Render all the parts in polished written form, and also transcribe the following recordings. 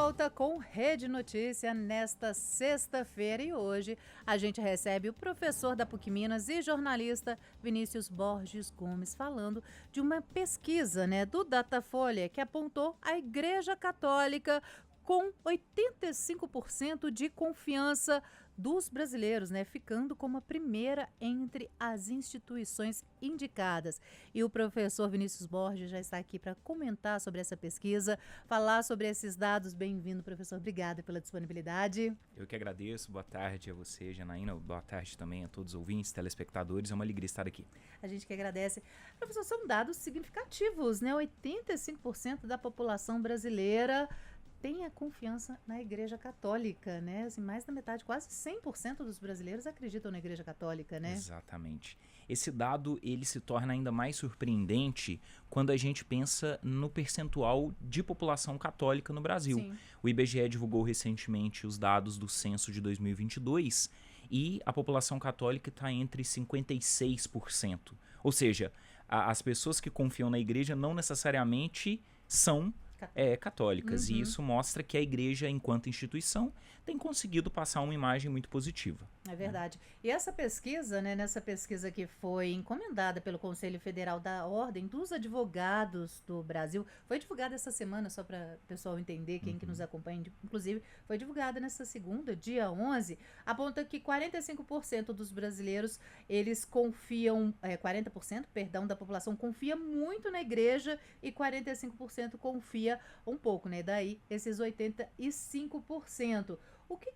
volta com Rede Notícia nesta sexta-feira e hoje a gente recebe o professor da PUC Minas e jornalista Vinícius Borges Gomes falando de uma pesquisa, do Datafolha que apontou a Igreja Católica com 85% de confiança dos brasileiros, ficando como a primeira entre as instituições indicadas. E o professor Vinícius Borges já está aqui para comentar sobre essa pesquisa, falar sobre esses dados. Bem-vindo, professor. Obrigada pela disponibilidade. Eu que agradeço. Boa tarde a você, Janaína. Boa tarde também a todos os ouvintes, telespectadores. É uma alegria estar aqui. A gente que agradece. Professor, são dados significativos, 85% da população brasileira tem a confiança na Igreja Católica, Assim, mais da metade, quase 100% dos brasileiros acreditam na Igreja Católica, Exatamente. Esse dado, ele se torna ainda mais surpreendente quando a gente pensa no percentual de população católica no Brasil. Sim. O IBGE divulgou recentemente os dados do censo de 2022 e a população católica está entre 56%. Ou seja, as pessoas que confiam na igreja não necessariamente são católicas. Uhum. E isso mostra que a igreja, enquanto instituição, tem conseguido passar uma imagem muito positiva. É verdade. E essa pesquisa, nessa pesquisa que foi encomendada pelo Conselho Federal da Ordem dos Advogados do Brasil, foi divulgada essa semana, só para o pessoal entender, quem que nos acompanha, inclusive, foi divulgada nessa segunda, dia 11, aponta que 45% dos brasileiros, eles confiam, 40%, perdão, da população confia muito na igreja e 45% confia um pouco, Daí, esses 85%. O que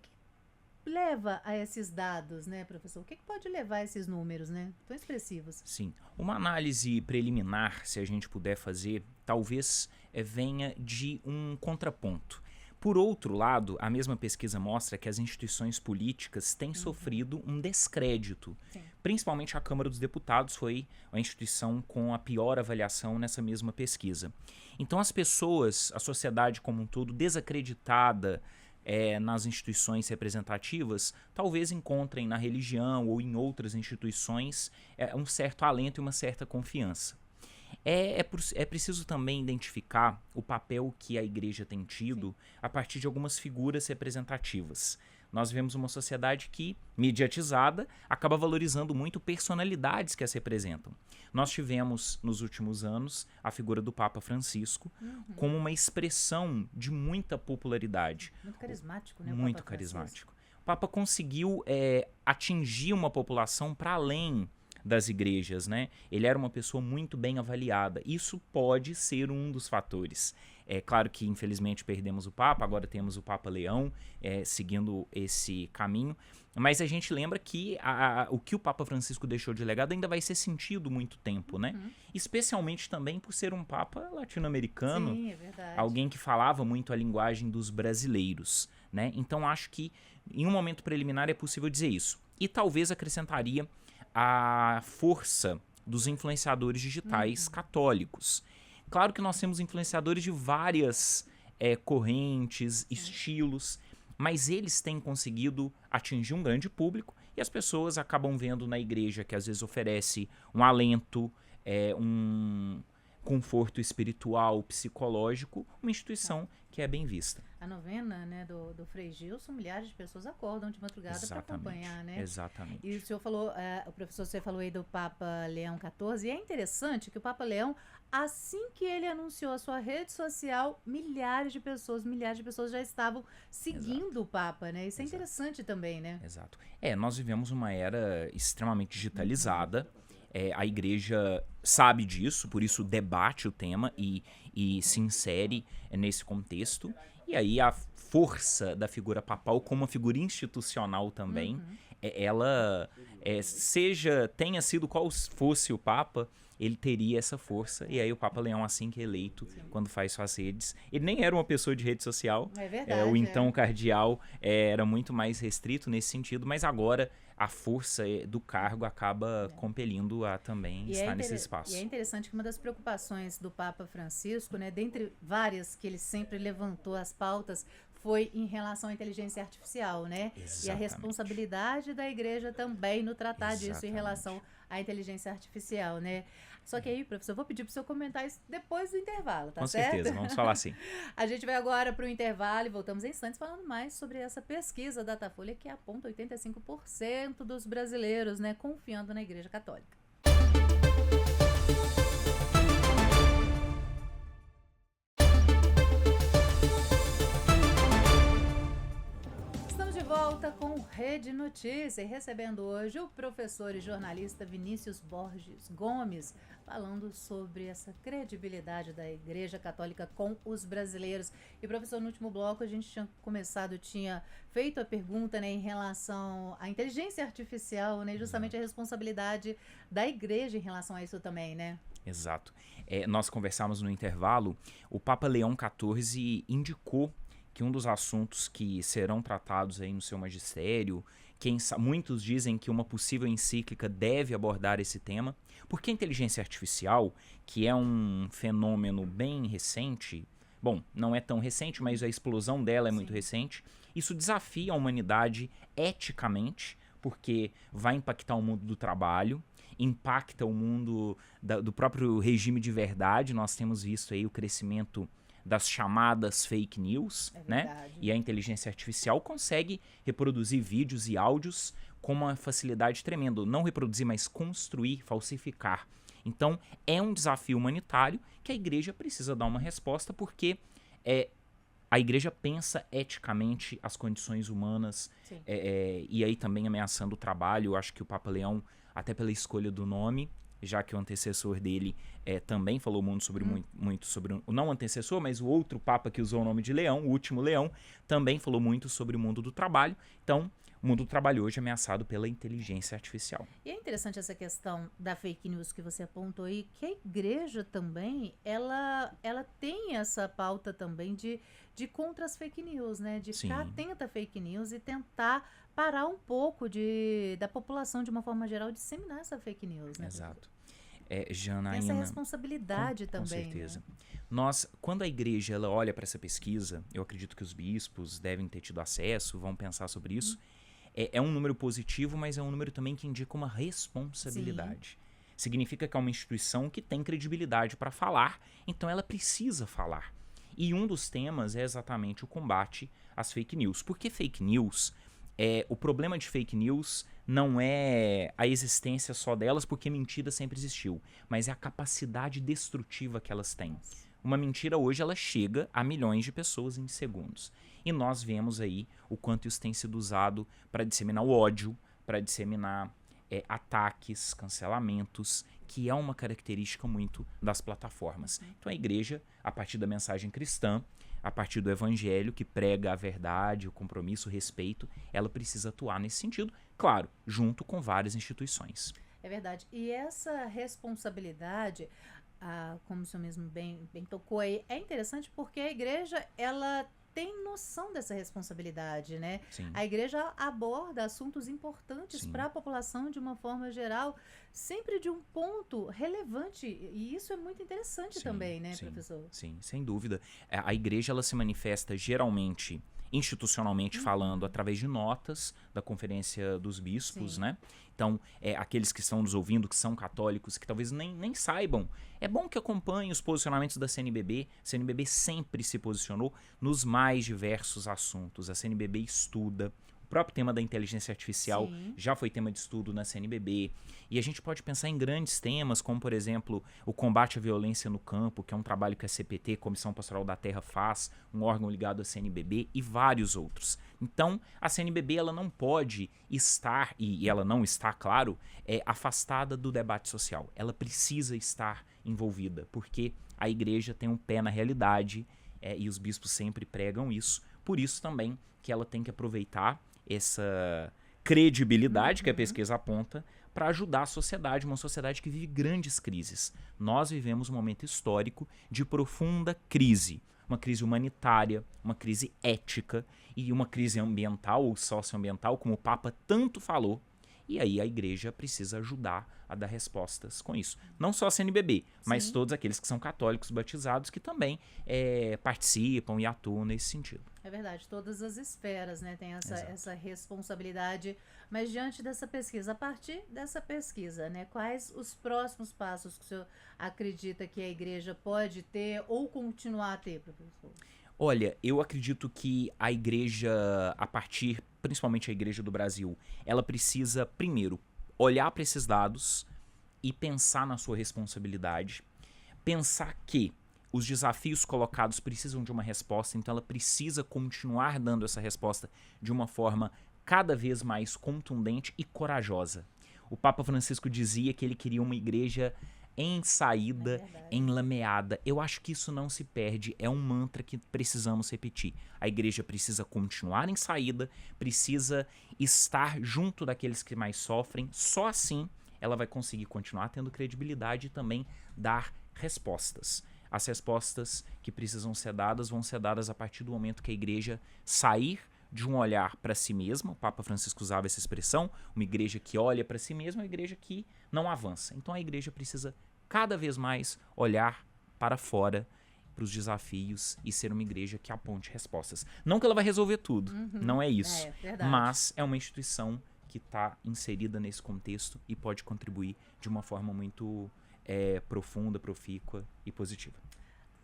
leva a esses dados, professor? O que pode levar a esses números, tão expressivos? Sim. Uma análise preliminar, se a gente puder fazer, talvez venha de um contraponto. Por outro lado, a mesma pesquisa mostra que as instituições políticas têm sofrido um descrédito. Sim. Principalmente a Câmara dos Deputados foi a instituição com a pior avaliação nessa mesma pesquisa. Então as pessoas, a sociedade como um todo, desacreditada nas instituições representativas, talvez encontrem na religião ou em outras instituições um certo alento e uma certa confiança. É preciso também identificar o papel que a igreja tem tido a partir de algumas figuras representativas. Nós vemos uma sociedade que, mediatizada, acaba valorizando muito personalidades que as representam. Nós tivemos, nos últimos anos, a figura do Papa Francisco como uma expressão de muita popularidade. Muito carismático, Muito carismático. O Papa conseguiu atingir uma população para além das igrejas, Ele era uma pessoa muito bem avaliada. Isso pode ser um dos fatores. É claro que, infelizmente, perdemos o Papa, agora temos o Papa Leão seguindo esse caminho, mas a gente lembra que o que o Papa Francisco deixou de legado ainda vai ser sentido muito tempo, Especialmente também por ser um Papa latino-americano. Sim, é verdade. Alguém que falava muito a linguagem dos brasileiros, Então, acho que em um momento preliminar é possível dizer isso. E talvez acrescentaria a força dos influenciadores digitais católicos. Claro que nós temos influenciadores de várias correntes, estilos, mas eles têm conseguido atingir um grande público e as pessoas acabam vendo na igreja que às vezes oferece um alento, um conforto espiritual, psicológico, uma instituição que é bem vista. A novena, do Frei Gilson, milhares de pessoas acordam de madrugada para acompanhar, Exatamente. E o senhor falou, você falou aí do Papa Leão XIV, e é interessante que o Papa Leão, assim que ele anunciou a sua rede social, milhares de pessoas já estavam seguindo o Papa, Isso é interessante também, Exato. Nós vivemos uma era extremamente digitalizada. A igreja sabe disso, por isso debate o tema e se insere nesse contexto. E aí a força da figura papal como uma figura institucional também, ela tenha sido qual fosse o Papa, ele teria essa força. E aí o Papa Leão, assim que é eleito, quando faz suas redes, ele nem era uma pessoa de rede social. É verdade. O então cardeal era muito mais restrito nesse sentido, mas agora a força do cargo acaba compelindo a também estar nesse espaço. E é interessante que uma das preocupações do Papa Francisco, dentre várias que ele sempre levantou as pautas, foi em relação à inteligência artificial, E a responsabilidade da igreja também no tratar disso em relação à inteligência artificial, Só que aí, professor, eu vou pedir para o senhor comentar isso depois do intervalo, tá Com certo? certeza, vamos falar assim. A gente vai agora para o intervalo e voltamos em instantes falando mais sobre essa pesquisa Datafolha que aponta 85% dos brasileiros, né, confiando na Igreja Católica. Estamos de volta com Rede Notícia e recebendo hoje o professor e jornalista Vinícius Borges Gomes, falando sobre essa credibilidade da Igreja Católica com os brasileiros. E, professor, no último bloco a gente tinha feito a pergunta, né, em relação à inteligência artificial, né, justamente a responsabilidade da Igreja em relação a isso também, né? Exato. Nós conversamos no intervalo, o Papa Leão XIV indicou que um dos assuntos que serão tratados aí no seu magistério, muitos dizem que uma possível encíclica deve abordar esse tema, porque a inteligência artificial, que é um fenômeno bem recente, bom, não é tão recente, mas a explosão dela é muito recente, isso desafia a humanidade eticamente, porque vai impactar o mundo do trabalho, impacta o mundo do próprio regime de verdade. Nós temos visto aí o crescimento das chamadas fake news, né? E a inteligência artificial consegue reproduzir vídeos e áudios com uma facilidade tremenda. Não reproduzir, mas construir, falsificar. Então, é um desafio humanitário que a igreja precisa dar uma resposta, porque a igreja pensa eticamente as condições humanas, e aí também ameaçando o trabalho. Eu acho que o Papa Leão, até pela escolha do nome, já que o antecessor dele também falou muito sobre, não o antecessor, mas o outro Papa que usou o nome de Leão, o último Leão, também falou muito sobre o mundo do trabalho. Então, o mundo do trabalho hoje é ameaçado pela inteligência artificial. E é interessante essa questão da fake news que você apontou aí, que a igreja também, ela tem essa pauta também de contra as fake news, né? De ficar atenta a fake news e tentar parar um pouco da população, de uma forma geral, disseminar essa fake news, né? Exato. Janaína, tem essa responsabilidade também. Com certeza. Né? Quando a igreja ela olha para essa pesquisa, eu acredito que os bispos devem ter tido acesso, vão pensar sobre isso. É um número positivo, mas é um número também que indica uma responsabilidade. Significa que é uma instituição que tem credibilidade para falar, então ela precisa falar. E um dos temas é exatamente o combate às fake news. Por que fake news? O problema de fake news não é a existência só delas, porque mentira sempre existiu, mas é a capacidade destrutiva que elas têm. Uma mentira hoje ela chega a milhões de pessoas em segundos. E nós vemos aí o quanto isso tem sido usado para disseminar o ódio, para disseminar ataques, cancelamentos, que é uma característica muito das plataformas. Então a igreja, a partir da mensagem cristã, a partir do evangelho que prega a verdade, o compromisso, o respeito, ela precisa atuar nesse sentido, claro, junto com várias instituições. É verdade. E essa responsabilidade, como o senhor mesmo bem tocou aí, é interessante porque a igreja, ela tem noção dessa responsabilidade, né? Sim. A igreja aborda assuntos importantes para a população de uma forma geral, sempre de um ponto relevante, e isso é muito interessante também, né, professor? Sim, sem dúvida. A igreja ela se manifesta geralmente, institucionalmente falando, através de notas da Conferência dos Bispos, né? Então, aqueles que estão nos ouvindo, que são católicos, que talvez nem saibam, é bom que acompanhem os posicionamentos da CNBB. A CNBB sempre se posicionou nos mais diversos assuntos. A CNBB estuda. O próprio tema da inteligência artificial já foi tema de estudo na CNBB. E a gente pode pensar em grandes temas, como, por exemplo, o combate à violência no campo, que é um trabalho que a CPT, Comissão Pastoral da Terra, faz, um órgão ligado à CNBB, e vários outros. Então, a CNBB ela não pode estar, e ela não está, claro, afastada do debate social. Ela precisa estar envolvida, porque a igreja tem um pé na realidade, e os bispos sempre pregam isso. Por isso também que ela tem que aproveitar essa credibilidade que a pesquisa aponta para ajudar a sociedade, uma sociedade que vive grandes crises. Nós vivemos um momento histórico de profunda crise, uma crise humanitária, uma crise ética e uma crise ambiental ou socioambiental, como o Papa tanto falou, E aí a igreja precisa ajudar a dar respostas com isso. Não só a CNBB, mas Sim. todos aqueles que são católicos batizados que também participam e atuam nesse sentido. É verdade, todas as esferas, né, têm Exato. essa responsabilidade. Mas diante dessa pesquisa, a partir dessa pesquisa, né, quais os próximos passos que o senhor acredita que a igreja pode ter ou continuar a ter, professor? Olha, eu acredito que a igreja, principalmente a igreja do Brasil, ela precisa, primeiro, olhar para esses dados e pensar na sua responsabilidade, pensar que os desafios colocados precisam de uma resposta, então ela precisa continuar dando essa resposta de uma forma cada vez mais contundente e corajosa. O Papa Francisco dizia que ele queria uma igreja em saída, enlameada. Eu acho que isso não se perde, é um mantra que precisamos repetir. A igreja precisa continuar em saída, precisa estar junto daqueles que mais sofrem, só assim ela vai conseguir continuar tendo credibilidade e também dar respostas. As respostas que precisam ser dadas vão ser dadas a partir do momento que a igreja sair de um olhar para si mesma. O Papa Francisco usava essa expressão, uma igreja que olha para si mesma, uma igreja que não avança. Então a igreja precisa cada vez mais olhar para fora, para os desafios e ser uma igreja que aponte respostas. Não que ela vai resolver tudo, não é isso, mas é uma instituição que está inserida nesse contexto e pode contribuir de uma forma muito profunda, profícua e positiva.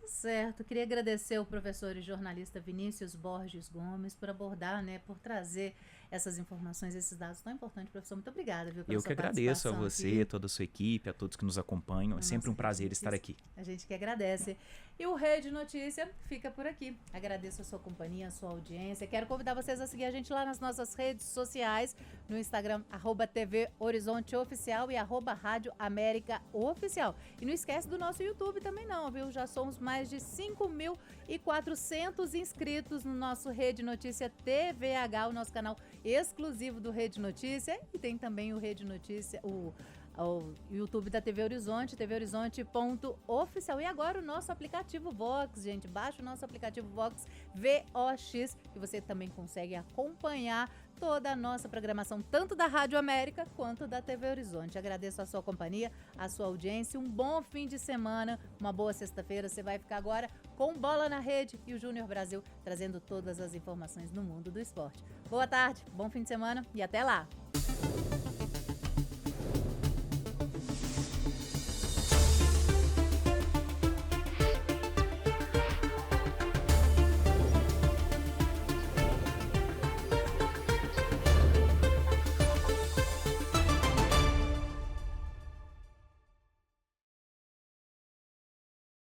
Certo, queria agradecer ao professor e jornalista Vinícius Borges Gomes por abordar, né, por trazer essas informações, esses dados tão importantes. Professor, muito obrigada, viu, pela Eu sua que agradeço a participação você, aqui. toda a sua equipe, a todos que nos acompanham. É sempre um prazer estar aqui. A gente que agradece. E o Rede Notícia fica por aqui. Agradeço a sua companhia, a sua audiência. Quero convidar vocês a seguir a gente lá nas nossas redes sociais, no Instagram, @TV Horizonte Oficial e @Rádio América Oficial. E não esquece do nosso YouTube também não, viu? Já somos mais de 5.400 inscritos no nosso Rede Notícia TVH, o nosso canal exclusivo do Rede Notícia. E tem também o Rede Notícia, o YouTube da TV Horizonte, tvhorizonte.oficial. E agora o nosso aplicativo Vox, gente. Baixa o nosso aplicativo Vox VOX, que você também consegue acompanhar toda a nossa programação, tanto da Rádio América quanto da TV Horizonte. Agradeço a sua companhia, a sua audiência. Um bom fim de semana, uma boa sexta-feira. Você vai ficar agora com Bola na Rede e o Júnior Brasil trazendo todas as informações no mundo do esporte. Boa tarde, bom fim de semana e até lá!